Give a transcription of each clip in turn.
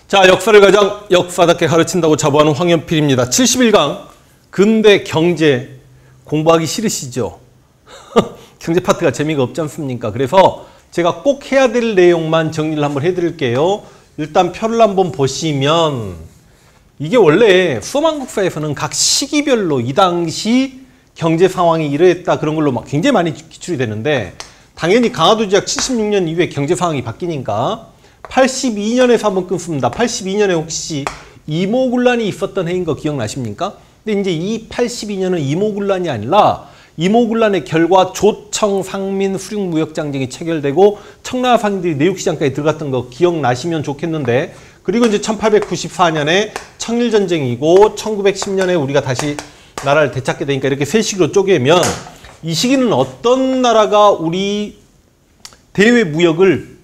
자, 역사를 가장 역사답게 가르친다고 자부하는 황연필입니다. 71강 근대 경제 공부하기 싫으시죠? 경제 파트가 재미가 없지 않습니까? 그래서 제가 꼭 해야 될 내용만 정리를 한번 해드릴게요. 일단 표를 한번 보시면 이게 원래 수험한국사에서는 각 시기별로 이 당시 경제 상황이 이러했다 그런 걸로 막 굉장히 많이 기출이 되는데 당연히 강화도 지약 76년 이후에 경제 상황이 바뀌니까 82년에서 한번 끊습니다. 82년에 혹시 이모군란이 있었던 해인 거 기억나십니까? 근데 이제 이 82년은 이모군란이 아니라 이모군란의 결과 조청, 상민, 수륙무역장쟁이 체결되고 청나라 상인들이 내육시장까지 들어갔던 거 기억나시면 좋겠는데 그리고 이제 1894년에 청일전쟁이고 1910년에 우리가 다시 나라를 되찾게 되니까 이렇게 세 시기로 쪼개면 이 시기는 어떤 나라가 우리 대외 무역을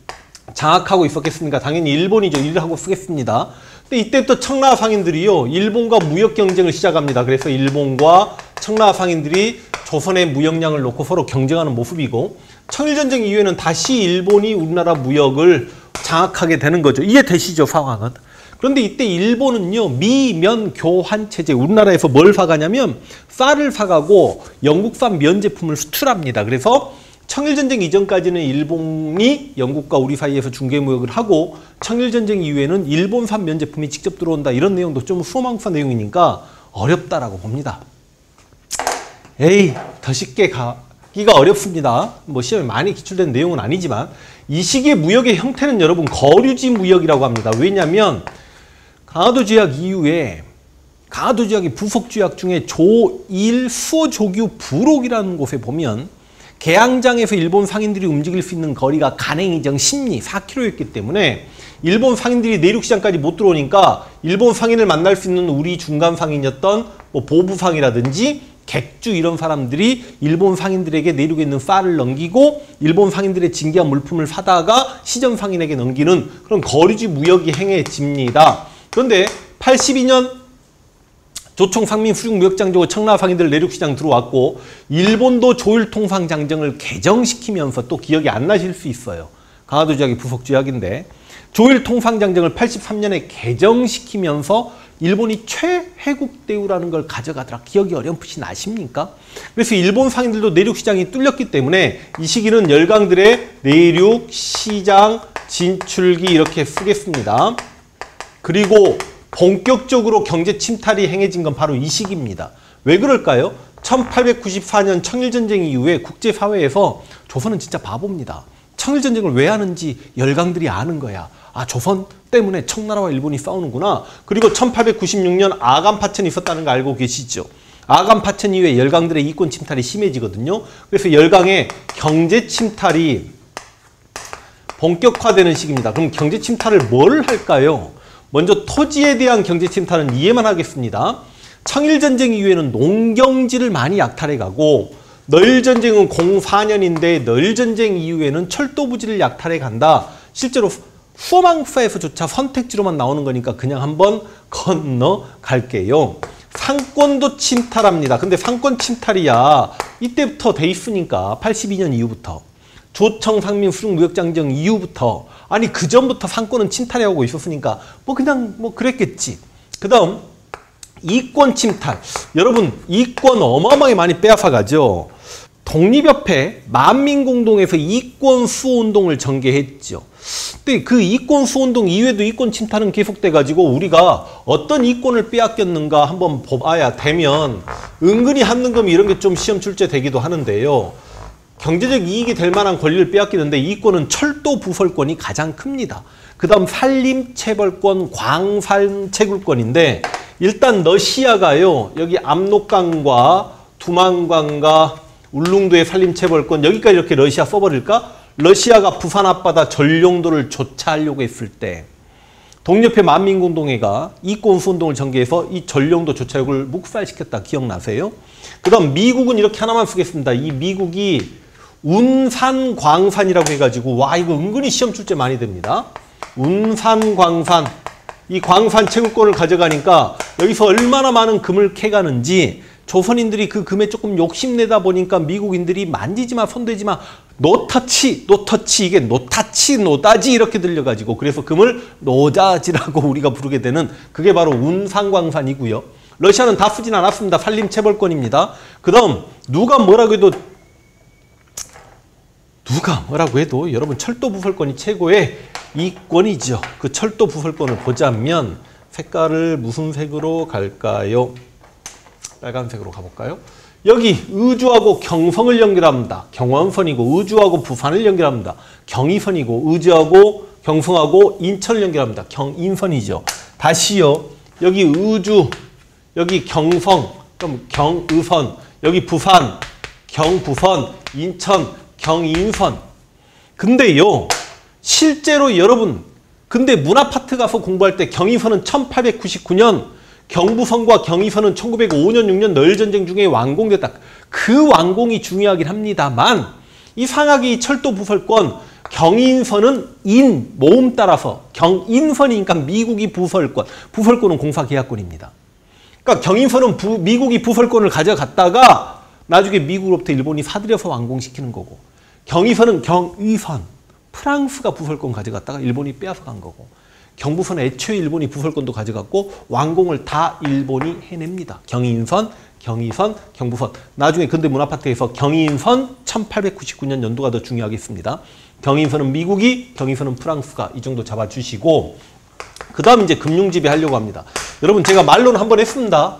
장악하고 있었겠습니까? 당연히 일본이죠. 일하고 쓰겠습니다. 근데 이때부터 청나라 상인들이요. 일본과 무역 경쟁을 시작합니다. 그래서 일본과 청나라 상인들이 조선의 무역량을 놓고 서로 경쟁하는 모습이고 청일전쟁 이후에는 다시 일본이 우리나라 무역을 장악하게 되는 거죠. 이해되시죠? 상황은. 그런데 이때 일본은요. 미면 교환 체제 우리나라에서 뭘 사가냐면 쌀을 사가고 영국산 면 제품을 수출합니다. 그래서 청일전쟁 이전까지는 일본이 영국과 우리 사이에서 중개무역을 하고 청일전쟁 이후에는 일본산 면 제품이 직접 들어온다. 이런 내용도 좀 수험한국사 내용이니까 어렵다라고 봅니다. 에이, 더 쉽게 가기가 어렵습니다. 뭐 시험에 많이 기출된 내용은 아니지만 이 시기의 무역의 형태는 여러분 거류지 무역이라고 합니다. 왜냐하면 강화도 지약 이후에 강화도 지역의 부속 지역 중에 조1 수어조규 부록이라는 곳에 보면 개항장에서 일본 상인들이 움직일 수 있는 거리가 간행이정 10리 4km였기 때문에 일본 상인들이 내륙시장까지 못 들어오니까 일본 상인을 만날 수 있는 우리 중간 상인이었던 뭐 보부상이라든지 객주 이런 사람들이 일본 상인들에게 내륙에 있는 쌀을 넘기고 일본 상인들의 진귀한 물품을 사다가 시전 상인에게 넘기는 그런 거리지 무역이 행해집니다. 그런데 82년 조청, 상민, 수륙, 무역장제고 청나라 상인들 내륙시장 들어왔고 일본도 조일통상장정을 개정시키면서 또 기억이 안 나실 수 있어요. 강화도 지역이 부속 지역인데 조일통상장정을 83년에 개정시키면서 일본이 최혜국 대우라는 걸 가져가더라. 기억이 어렴풋이 나십니까? 그래서 일본 상인들도 내륙시장이 뚫렸기 때문에 이 시기는 열강들의 내륙시장 진출기 이렇게 쓰겠습니다. 그리고 본격적으로 경제 침탈이 행해진 건 바로 이 시기입니다. 왜 그럴까요? 1894년 청일전쟁 이후에 국제사회에서 조선은 진짜 바보입니다. 청일전쟁을 왜 하는지 열강들이 아는 거야. 아, 조선 때문에 청나라와 일본이 싸우는구나. 그리고 1896년 아간파천이 있었다는 거 알고 계시죠? 아간파천 이후에 열강들의 이권 침탈이 심해지거든요. 그래서 열강의 경제 침탈이 본격화되는 시기입니다. 그럼 경제 침탈을 뭘 할까요? 먼저 토지에 대한 경제 침탈은 이해만 하겠습니다. 청일전쟁 이후에는 농경지를 많이 약탈해 가고 너일전쟁은 04년인데 너일전쟁 이후에는 철도 부지를 약탈해 간다. 실제로 수험한국사에서조차 선택지로만 나오는 거니까 그냥 한번 건너갈게요. 상권도 침탈합니다. 근데 상권 침탈이야 이때부터 돼 있으니까 82년 이후부터 조청, 상민, 수륙, 무역장정 이후부터 아니 그 전부터 상권은 침탈해오고 있었으니까 뭐 그냥 뭐 그랬겠지. 그 다음 이권 침탈. 여러분 이권 어마어마하게 많이 빼앗아가죠. 독립협회 만민공동에서 이권 수호운동을 전개했죠. 근데 그 이권 수호운동 이후에도 이권 침탈은 계속돼가지고 우리가 어떤 이권을 빼앗겼는가 한번 봐야 되면 은근히 한능금 이런 게 좀 시험 출제되기도 하는데요. 경제적 이익이 될 만한 권리를 빼앗기는데 이권은 철도 부설권이 가장 큽니다. 그 다음 산림체벌권, 광산채굴권인데 일단 러시아가요. 여기 압록강과 두만강과 울릉도의 산림체벌권 여기까지 이렇게 러시아 써버릴까? 러시아가 부산 앞바다 전용도를 조차하려고 했을 때 독립협회 만민공동회가 이권수운동을 전개해서 이 전용도 조차역을 묵살시켰다. 기억나세요? 그 다음 미국은 이렇게 하나만 쓰겠습니다. 이 미국이 운산, 광산이라고 해가지고 와 이거 은근히 시험 출제 많이 됩니다. 운산, 광산 이 광산 채굴권을 가져가니까 여기서 얼마나 많은 금을 캐가는지 조선인들이 그 금에 조금 욕심내다 보니까 미국인들이 만지지마 손대지마 노터치 이게 노타치 노다지 이렇게 들려가지고 그래서 금을 노다지라고 우리가 부르게 되는 그게 바로 운상광산이고요. 러시아는 다 쓰진 않았습니다. 산림체벌권입니다. 그 다음 누가 뭐라고 해도 여러분 철도 부설권이 최고의 이권이죠. 그 철도 부설권을 보자면 색깔을 무슨 색으로 갈까요? 빨간색으로 가볼까요? 여기 의주하고 경성을 연결합니다. 경원선이고 의주하고 부산을 연결합니다. 경의선이고 의주하고 경성하고 인천을 연결합니다. 경인선이죠. 다시요. 여기 의주, 여기 경성, 그럼 경의선, 여기 부산, 경부선, 인천, 경인선. 근데요. 실제로 여러분 근데 문화파트 가서 공부할 때 경의선은 1899년 경부선과 경의선은 1905년 6년 너일전쟁 중에 완공됐다. 그 완공이 중요하긴 합니다만 이 상하기 철도 부설권 경인선은 모음 따라서 경인선이니까 미국이 부설권은 공사계약권입니다. 그러니까 경인선은 미국이 부설권을 가져갔다가 나중에 미국으로부터 일본이 사들여서 완공시키는 거고 경의선은 경의선 프랑스가 부설권 가져갔다가 일본이 빼앗아 간 거고 경부선은 애초에 일본이 부설권도 가져갔고 완공을 다 일본이 해냅니다. 경인선, 경의선, 경부선. 나중에 근대 문화파트에서 경인선 1899년 연도가 더 중요하겠습니다. 경인선은 미국이, 경의선은 프랑스가 이 정도 잡아주시고 그 다음 이제 금융지배 하려고 합니다. 여러분 제가 말로는 한번 했습니다.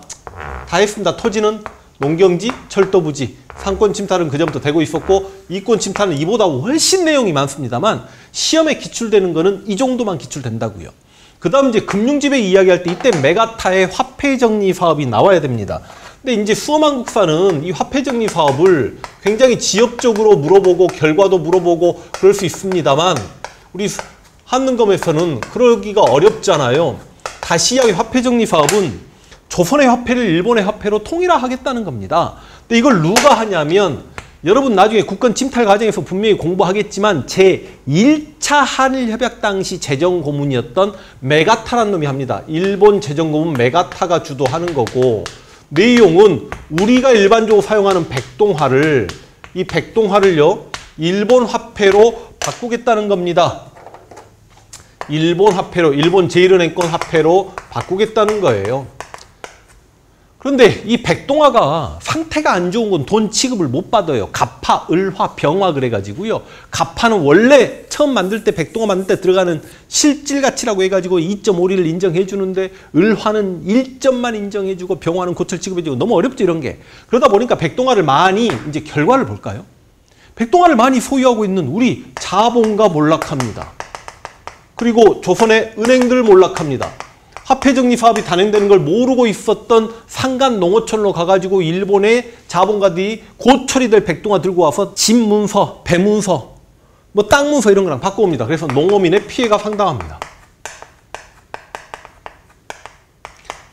다 했습니다. 토지는 농경지, 철도부지, 상권 침탈은 그전부터 되고 있었고 이권 침탈은 이보다 훨씬 내용이 많습니다만 시험에 기출되는 거는 이 정도만 기출된다고요. 그 다음 이제 금융지배 이야기할 때 이때 메가타의 화폐정리 사업이 나와야 됩니다. 근데 이제 수험한국사는 이 화폐정리 사업을 굉장히 지역적으로 물어보고 결과도 물어보고 그럴 수 있습니다만 우리 한능검에서는 그러기가 어렵잖아요. 다시 이야기 화폐정리 사업은 조선의 화폐를 일본의 화폐로 통일화하겠다는 겁니다. 근데 이걸 누가 하냐면 여러분 나중에 국권 침탈 과정에서 분명히 공부하겠지만 제1차 한일협약 당시 재정고문이었던 메가타라는 놈이 합니다. 일본 재정고문 메가타가 주도하는 거고 내용은 우리가 일반적으로 사용하는 백동화를 이 백동화를요 일본 화폐로 바꾸겠다는 겁니다. 일본 화폐로 일본 제1은행권 화폐로 바꾸겠다는 거예요. 그런데 이 백동화가 상태가 안 좋은 건 돈 취급을 못 받아요. 갑화, 을화, 병화 그래가지고요. 갑화는 원래 처음 만들 때 백동화 만들 때 들어가는 실질 가치라고 해가지고 2.5리를 인정해 주는데 을화는 1점만 인정해 주고 병화는 고철 취급해 주고 너무 어렵죠 이런 게. 그러다 보니까 백동화를 많이 이제 결과를 볼까요? 백동화를 많이 소유하고 있는 우리 자본가 몰락합니다. 그리고 조선의 은행들 몰락합니다. 화폐정리 사업이 단행되는 걸 모르고 있었던 상간 농어촌로 가가지고 일본의 자본가들이 고철이 될 백동화 들고 와서 집문서, 배문서, 뭐 땅문서 이런 거랑 바꿔옵니다. 그래서 농어민의 피해가 상당합니다.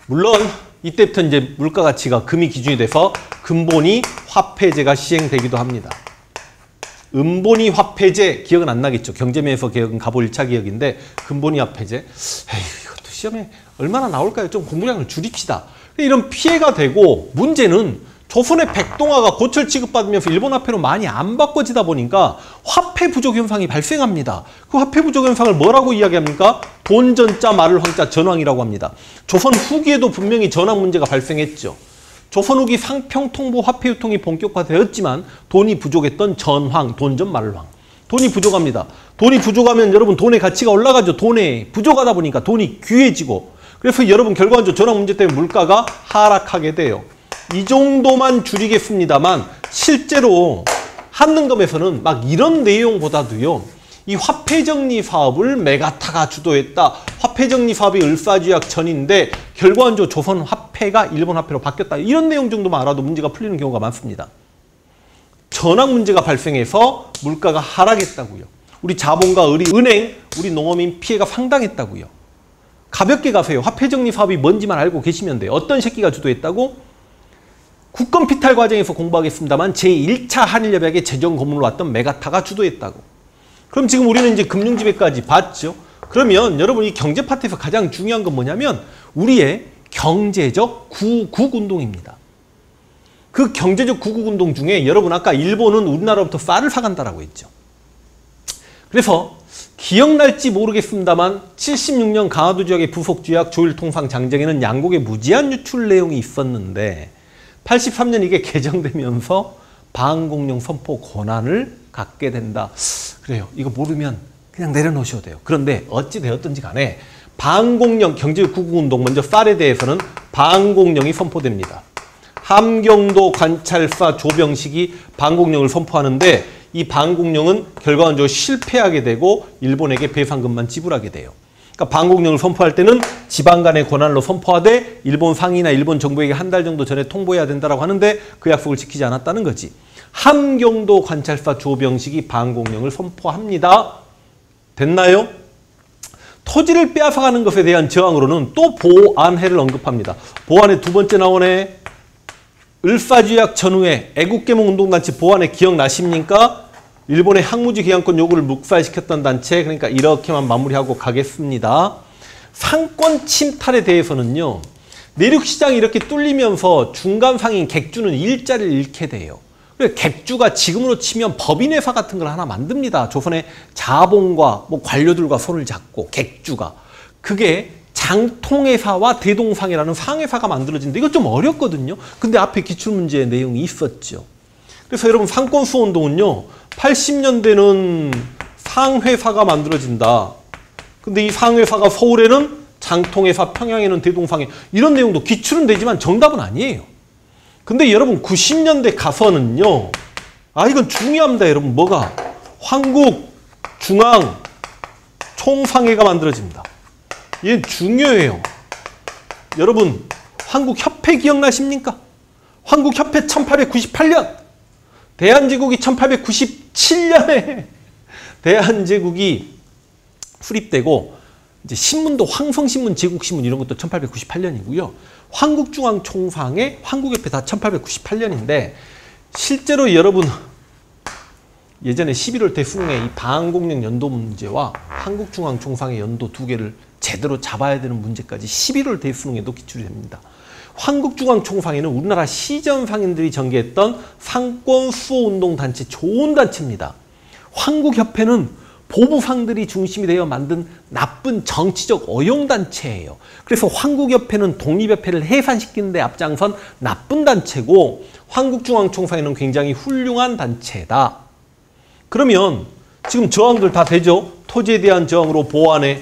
물론 이때부터 이제 물가 가치가 금이 기준이 돼서 금본위 화폐제가 시행되기도 합니다. 은본위 화폐제 기억은 안 나겠죠. 경제면에서 기억은 가보 1차 기억인데 금본위 화폐제 에휴, 이것도 시험에 얼마나 나올까요? 좀 공부량을 줄입시다. 이런 피해가 되고 문제는 조선의 백동화가 고철 취급받으면서 일본 화폐로 많이 안 바꿔지다 보니까 화폐 부족 현상이 발생합니다. 그 화폐 부족 현상을 뭐라고 이야기합니까? 돈전자 말을 황자 전황이라고 합니다. 조선 후기에도 분명히 전황 문제가 발생했죠. 조선 후기 상평통보 화폐 유통이 본격화되었지만 돈이 부족했던 전황, 돈전 말황. 돈이 부족합니다. 돈이 부족하면 여러분 돈의 가치가 올라가죠. 돈이 부족하다 보니까 돈이 귀해지고 그래서 여러분 결과적으로 전환 문제 때문에 물가가 하락하게 돼요. 이 정도만 줄이겠습니다만 실제로 한능검에서는 막 이런 내용보다도요. 이 화폐정리 사업을 메가타가 주도했다. 화폐정리 사업이 을사주약 전인데 결과적으로 조선 화폐가 일본 화폐로 바뀌었다. 이런 내용 정도만 알아도 문제가 풀리는 경우가 많습니다. 전환 문제가 발생해서 물가가 하락했다고요. 우리 자본가, 우리 은행, 우리 농어민 피해가 상당했다고요. 가볍게 가세요. 화폐정리 사업이 뭔지만 알고 계시면 돼요. 어떤 새끼가 주도했다고? 국권 피탈 과정에서 공부하겠습니다만 제1차 한일협약의 재정 고문으로 왔던 메가타가 주도했다고. 그럼 지금 우리는 이제 금융지배까지 봤죠. 그러면 여러분 이 경제 파트에서 가장 중요한 건 뭐냐면 우리의 경제적 국운동입니다. 그 경제적 구국운동 중에 여러분 아까 일본은 우리나라로부터 쌀을 사간다라고 했죠. 그래서 기억날지 모르겠습니다만 76년 강화도 지역의 부속조약 조일통상 장정에는 양국의 무제한 유출 내용이 있었는데 83년 이게 개정되면서 방공용 선포 권한을 갖게 된다. 그래요. 이거 모르면 그냥 내려놓으셔도 돼요. 그런데 어찌 되었든지 간에 방공령 경제구국운동 먼저 쌀에 대해서는 방공령이 선포됩니다. 함경도 관찰사 조병식이 방공령을 선포하는데 이 방공령은 결과적으로 실패하게 되고 일본에게 배상금만 지불하게 돼요. 그러니까 방공령을 선포할 때는 지방 간의 권한으로 선포하되 일본 상위나 일본 정부에게 한 달 정도 전에 통보해야 된다고 하는데 그 약속을 지키지 않았다는 거지. 함경도 관찰사 조병식이 방공령을 선포합니다. 됐나요? 토지를 빼앗아가는 것에 대한 저항으로는 또 보안해를 언급합니다. 보안해 두 번째 나오네. 을사조약 전후에 애국개몽운동단체 보안해 기억나십니까? 일본의 항무지 기한권 요구를 묵살시켰던 단체. 그러니까 이렇게만 마무리하고 가겠습니다. 상권 침탈에 대해서는요. 내륙시장이 이렇게 뚫리면서 중간상인 객주는 일자리를 잃게 돼요. 그래서 객주가 지금으로 치면 법인회사 같은 걸 하나 만듭니다. 조선의 자본과 뭐 관료들과 손을 잡고 객주가. 그게 장통회사와 대동상이라는 상회사가 만들어진데 이거 좀 어렵거든요. 근데 앞에 기출문제의 내용이 있었죠. 그래서 여러분 상권수호운동은요. 80년대는 상회사가 만들어진다. 근데 이 상회사가 서울에는 장통회사, 평양에는 대동상회 이런 내용도 기출은 되지만 정답은 아니에요. 근데 여러분 90년대 가서는요. 이건 중요합니다. 여러분 뭐가? 한국중앙총상회가 만들어집니다. 얘는 중요해요. 여러분 한국협회 기억나십니까? 한국협회 1898년 대한제국이 1897년에 대한제국이 수립되고 이제 신문도 황성신문, 제국신문 이런 것도 1898년이고요. 한국중앙총상회, 한국협회 다 1898년인데 실제로 여러분 예전에 11월 대수능에 이 방공령 연도 문제와 한국중앙총상회 연도 두 개를 제대로 잡아야 되는 문제까지 11월 대수능에도 기출이 됩니다. 한국중앙총상회는 우리나라 시전상인들이 전개했던 상권수호운동단체 좋은 단체입니다. 한국협회는 보부상들이 중심이 되어 만든 나쁜 정치적 어용단체예요. 그래서 한국협회는 독립협회를 해산시키는 데 앞장선 나쁜 단체고 한국중앙총상회는 굉장히 훌륭한 단체다. 그러면 지금 저항들 다 되죠? 토지에 대한 저항으로 보완해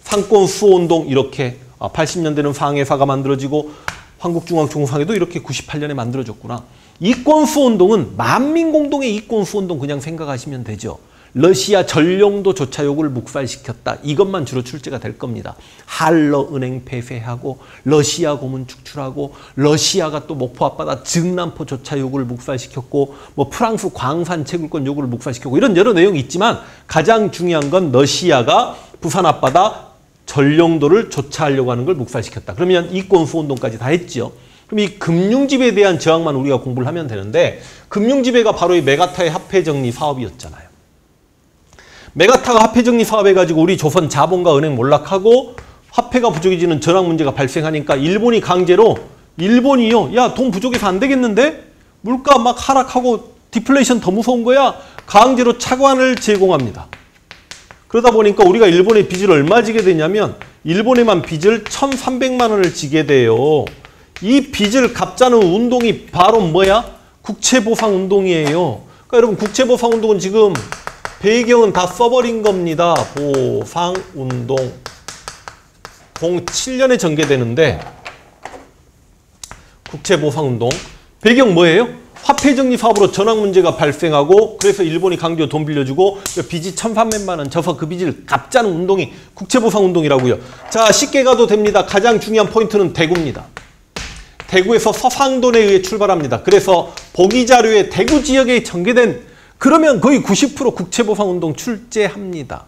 상권수호운동 이렇게 80년대는 상회사가 만들어지고 한국중앙총상회도 이렇게 98년에 만들어졌구나. 이권수호운동은 만민공동의 이권수호운동 그냥 생각하시면 되죠. 러시아 전용도 조차 요구를 묵살시켰다. 이것만 주로 출제가 될 겁니다. 한러 은행 폐쇄하고 러시아 고문 축출하고 러시아가 또 목포 앞바다 증남포 조차 요구를 묵살시켰고 뭐 프랑스 광산 채굴권 요구를 묵살시켰고 이런 여러 내용이 있지만 가장 중요한 건 러시아가 부산 앞바다 전용도를 조차하려고 하는 걸 묵살시켰다. 그러면 이권수호운동까지 다 했죠. 그럼 이 금융지배에 대한 저항만 우리가 공부를 하면 되는데 금융지배가 바로 이 메가타의 화폐정리 사업이었잖아요. 메가타가 화폐정리 사업해가지고 우리 조선 자본과 은행 몰락하고 화폐가 부족해지는 전황 문제가 발생하니까 일본이 강제로 일본이요. 야, 돈 부족해서 안 되겠는데? 물가 막 하락하고 디플레이션 더 무서운 거야. 강제로 차관을 제공합니다. 그러다 보니까 우리가 일본에 빚을 얼마 지게 되냐면 일본에만 빚을 1,300만 원을 지게 돼요. 이 빚을 갚자는 운동이 바로 뭐야? 국채보상운동이에요. 그러니까 여러분 국채보상운동은 지금 배경은 다 써버린 겁니다. 보상운동 07년에 전개되는데 국채보상운동 배경 뭐예요? 화폐정리 사업으로 전환 문제가 발생하고 그래서 일본이 강제로 돈 빌려주고 빚이 1,300만 원 져서 그 빚을 갚자는 운동이 국채보상운동이라고요. 자, 쉽게 가도 됩니다. 가장 중요한 포인트는 대구입니다. 대구에서 서상돈에 의해 출발합니다. 그래서 보기자료에 대구 지역에 전개된 그러면 거의 90% 국채보상운동 출제합니다.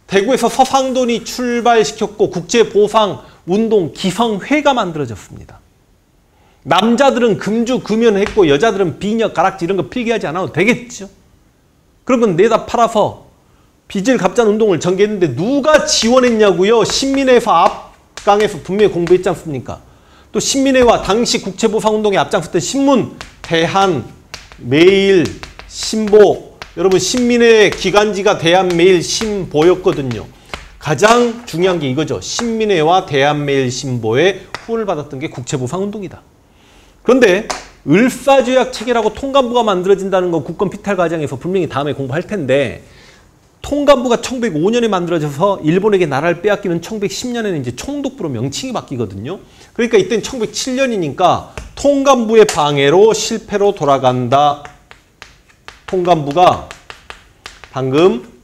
대구에서 서상돈이 출발시켰고 국채보상운동 기성회가 만들어졌습니다. 남자들은 금주 금연했고 여자들은 비녀, 가락지 이런 거 필기하지 않아도 되겠죠. 그런 건 내다 팔아서 빚을 갚자는 운동을 전개했는데 누가 지원했냐고요. 신민회사 앞강에서 분명히 공부했지 않습니까? 또 또 신민회와 당시 국채보상운동에 앞장섰던 신문, 대한, 매일, 신보. 여러분 신민회의 기간지가 대한매일, 신보였거든요. 가장 중요한 게 이거죠. 신민회와 대한매일, 신보의 후원을 받았던 게 국채보상운동이다. 그런데 을사조약 체계라고 통감부가 만들어진다는 건 국권 피탈 과정에서 분명히 다음에 공부할 텐데, 통감부가 1905년에 만들어져서 일본에게 나라를 빼앗기는 1910년에는 이제 총독부로 명칭이 바뀌거든요. 그러니까 이때는 1907년이니까 통감부의 방해로 실패로 돌아간다. 통감부가 방금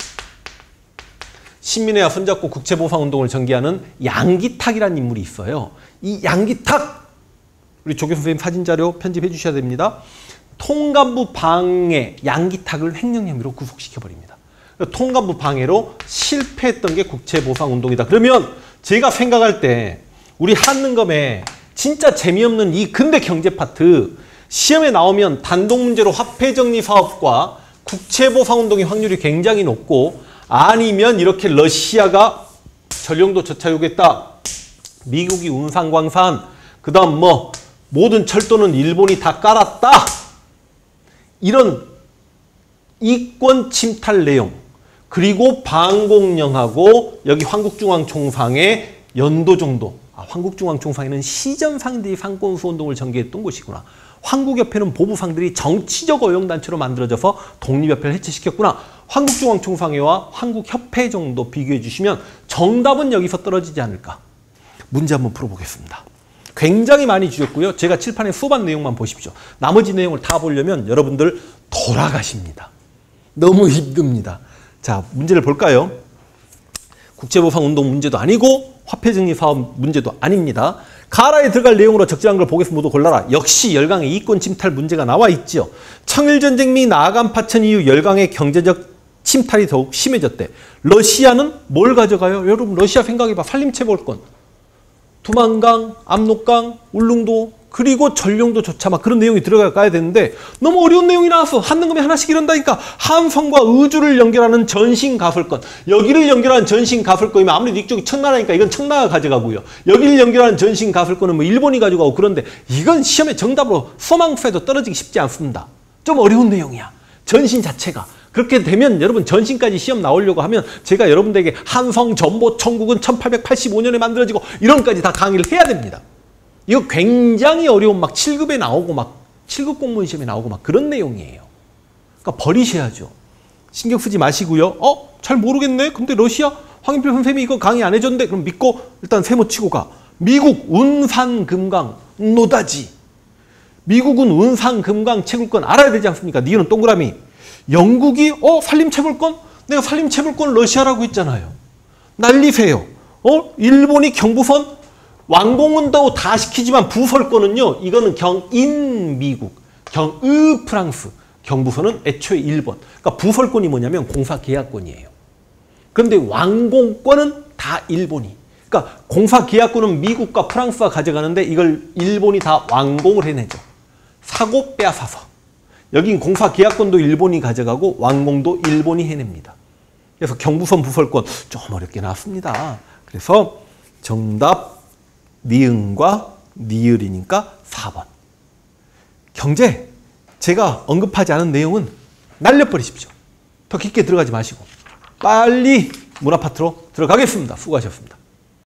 신민회와 손잡고 국채보상운동을 전개하는 양기탁이라는 인물이 있어요. 이 양기탁! 우리 조교 선생님 사진자료 편집해 주셔야 됩니다. 통감부 방해 양기탁을 횡령 혐의로 구속시켜버립니다. 통감부 방해로 실패했던 게 국채보상운동이다. 그러면 제가 생각할 때 우리 한능검에 진짜 재미없는 이 근대 경제 파트 시험에 나오면 단독문제로 화폐정리 사업과 국채보상운동의 확률이 굉장히 높고, 아니면 이렇게 러시아가 전령도 저차요구했다, 미국이 운산광산, 그 다음 뭐 모든 철도는 일본이 다 깔았다, 이런 이권 침탈 내용, 그리고 방공령하고 여기 황국중앙총상의 연도 정도. 황국중앙총상에는 시전상들이 상권수운동을 전개했던 곳이구나. 황국협회는 보부상들이 정치적 어용단체로 만들어져서 독립협회를 해체시켰구나. 황국중앙총상회와 황국협회 정도 비교해 주시면 정답은 여기서 떨어지지 않을까. 문제 한번 풀어보겠습니다. 굉장히 많이 주셨고요. 제가 칠판에 수반 내용만 보십시오. 나머지 내용을 다 보려면 여러분들 돌아가십니다. 너무 힘듭니다. 자, 문제를 볼까요? 국채보상운동 문제도 아니고 화폐정리 사업 문제도 아닙니다. 가라에 들어갈 내용으로 적절한 걸 보겠습니다. 모두 골라라. 역시 열강의 이권 침탈 문제가 나와 있죠. 청일전쟁 및 나아간 파천 이후 열강의 경제적 침탈이 더욱 심해졌대. 러시아는 뭘 가져가요? 여러분 러시아 생각해봐. 산림채벌권, 두만강, 압록강, 울릉도, 그리고 전령도조차 막 그런 내용이 들어가야 되는데 너무 어려운 내용이 나왔어. 한능검에 하나씩 이런다니까. 함성과 의주를 연결하는 전신가설권. 여기를 연결하는 전신가설권이면 아무래도 이쪽이 청나라니까 이건 청나라가 가져가고요. 여기를 연결하는 전신가설권은 뭐 일본이 가져가고. 그런데 이건 시험에 정답으로 소망수에도 떨어지기 쉽지 않습니다. 좀 어려운 내용이야. 전신 자체가. 그렇게 되면 여러분 전신까지 시험 나오려고 하면 제가 여러분들에게 한성 전보 천국은 1885년에 만들어지고 이런까지 다 강의를 해야 됩니다. 이거 굉장히 어려운 막 7급에 나오고 막 7급 공무원 시험에 나오고 막 그런 내용이에요. 그러니까 버리셔야죠. 신경 쓰지 마시고요. 잘 모르겠네. 근데 러시아 황인필 선생님이 이거 강의 안 해줬는데 그럼 믿고 일단 세모 치고 가. 미국 운산금강 노다지. 미국은 운산금강 채굴권 알아야 되지 않습니까? 니은 동그라미. 영국이 산림채굴권? 내가 산림채굴권 러시아라고 했잖아요. 난리세요. 일본이 경부선? 완공은 다 시키지만 부설권은요. 이거는 경인 미국, 경의 프랑스, 경부선은 애초에 일본. 그러니까 부설권이 뭐냐면 공사계약권이에요. 그런데 완공권은 다 일본이. 그러니까 공사계약권은 미국과 프랑스가 가져가는데 이걸 일본이 다 완공을 해내죠. 사고 빼앗아서. 여긴 공사계약권도 일본이 가져가고 완공도 일본이 해냅니다. 그래서 경부선 부설권 좀 어렵게 나왔습니다. 그래서 정답 니은과 니을이니까 4번. 경제 제가 언급하지 않은 내용은 날려버리십시오. 더 깊게 들어가지 마시고 빨리 문화 파트로 들어가겠습니다. 수고하셨습니다.